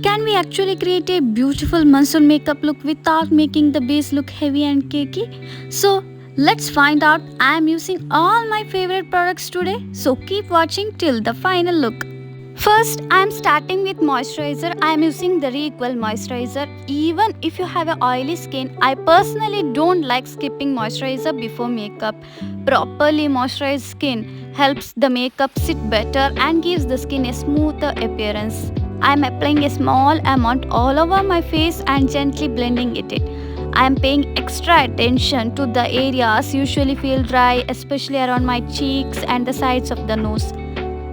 Can we actually create a beautiful monsoon makeup look without making the base look heavy and cakey? So let's find out. I am using all my favorite products today, so keep watching till the final look. First, I am starting with moisturizer. I am using the Requel moisturizer. Even if you have an oily skin, I personally don't like skipping moisturizer before makeup. Properly moisturized skin helps the makeup sit better and gives the skin a smoother appearance. I am applying a small amount all over my face and gently blending it in. I am paying extra attention to the areas usually feel dry, especially around my cheeks and the sides of the nose.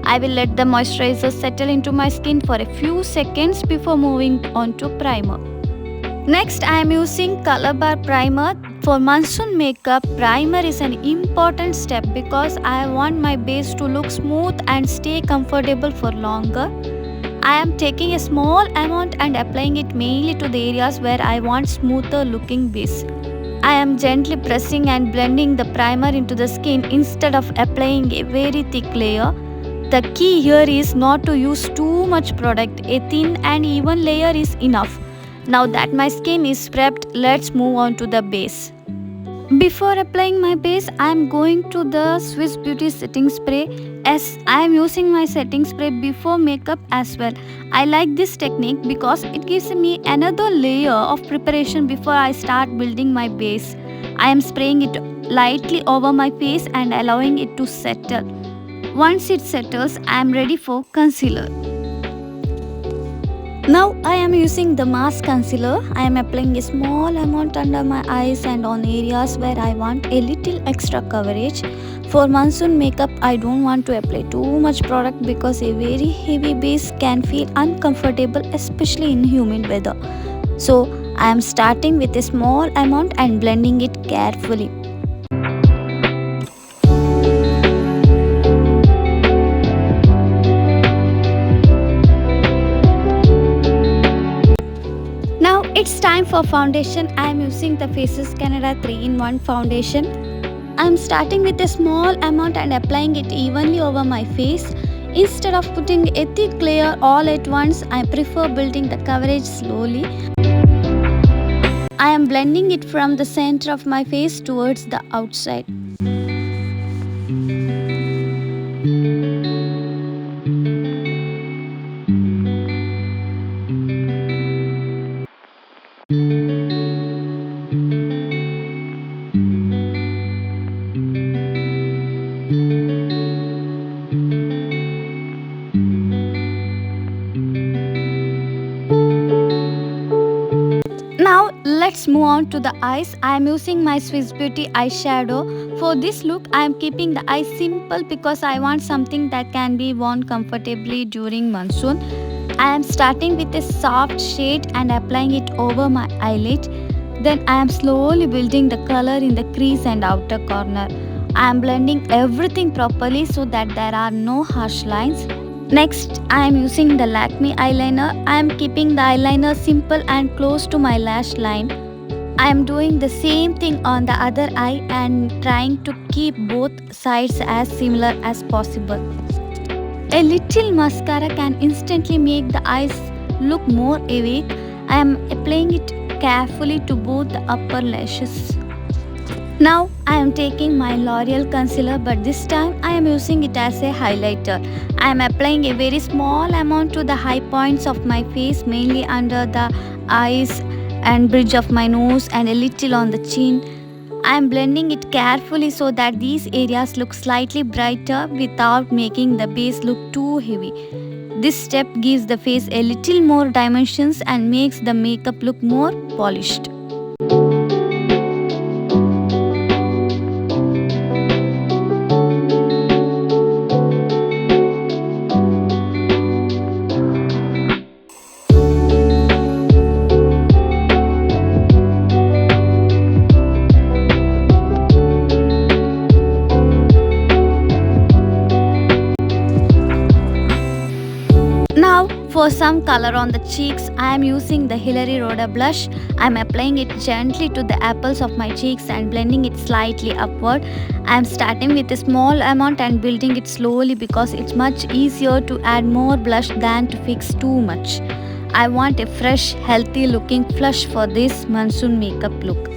I will let the moisturizer settle into my skin for a few seconds before moving on to primer. Next, I am using Color Bar Primer. For monsoon makeup, primer is an important step because I want my base to look smooth and stay comfortable for longer. I am taking a small amount and applying it mainly to the areas where I want smoother looking base. I am gently pressing and blending the primer into the skin instead of applying a very thick layer. The key here is not to use too much product. A thin and even layer is enough. Now that my skin is prepped, let's move on to the base. Before applying my base, I am going to the Swiss Beauty setting spray. As I am using my setting spray before makeup as well. I like this technique because it gives me another layer of preparation before I start building my base. I am spraying it lightly over my face and allowing it to settle. Once it settles, I am ready for concealer. Now I am using the mask concealer. I am applying a small amount under my eyes and on areas where I want a little extra coverage. For monsoon makeup, I don't want to apply too much product because a very heavy base can feel uncomfortable, especially in humid weather. So I am starting with a small amount and blending it carefully. Now it's time for foundation. I am using the Faces Canada 3-in-1 foundation. I am starting with a small amount and applying it evenly over my face. Instead of putting a thick layer all at once, I prefer building the coverage slowly. I am blending it from the center of my face towards the outside. Now let's move on to the eyes. I am using my Swiss Beauty eyeshadow. For this look, I am keeping the eyes simple because I want something that can be worn comfortably during monsoon. I am starting with a soft shade and applying it over my eyelid. Then I am slowly building the color in the crease and outer corner. I am blending everything properly so that there are no harsh lines. Next, I am using the Lakme eyeliner. I am keeping the eyeliner simple and close to my lash line. I am doing the same thing on the other eye and trying to keep both sides as similar as possible. A little mascara can instantly make the eyes look more awake. I am applying it carefully to both the upper lashes. Now I am taking my L'Oreal concealer, but this time I am using it as a highlighter. I am applying a very small amount to the high points of my face, mainly under the eyes and bridge of my nose and a little on the chin. I am blending it carefully so that these areas look slightly brighter without making the base look too heavy. This step gives the face a little more dimensions and makes the makeup look more polished. Now for some color on the cheeks, I am using the Hilary Rhoda blush. I am applying it gently to the apples of my cheeks and blending it slightly upward. I am starting with a small amount and building it slowly because it's much easier to add more blush than to fix too much. I want a fresh, healthy looking flush for this monsoon makeup look.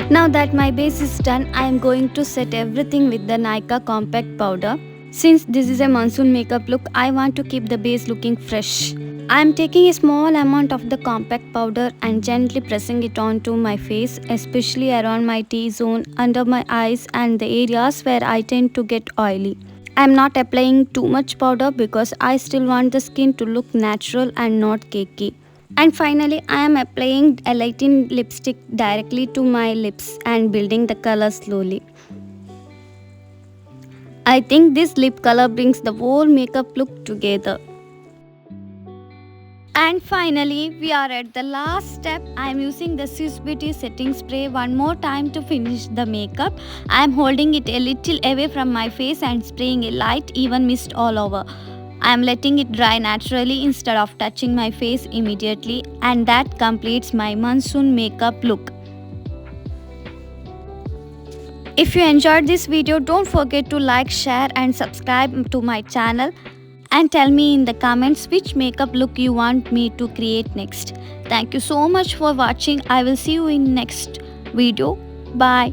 Now that my base is done, I am going to set everything with the Nykaa compact powder. Since this is a monsoon makeup look, I want to keep the base looking fresh. I am taking a small amount of the compact powder and gently pressing it onto my face, especially around my T-zone, under my eyes and the areas where I tend to get oily. I am not applying too much powder because I still want the skin to look natural and not cakey. And finally, I am applying a lighting lipstick directly to my lips and building the color slowly. I think this lip color brings the whole makeup look together. And finally, we are at the last step. I am using the Swiss Beauty setting spray one more time to finish the makeup. I am holding it a little away from my face and spraying a light even mist all over. I am letting it dry naturally instead of touching my face immediately, and that completes my monsoon makeup look. If you enjoyed this video, don't forget to like, share and subscribe to my channel, and tell me in the comments which makeup look you want me to create next. Thank you so much for watching. I will see you in next video. Bye.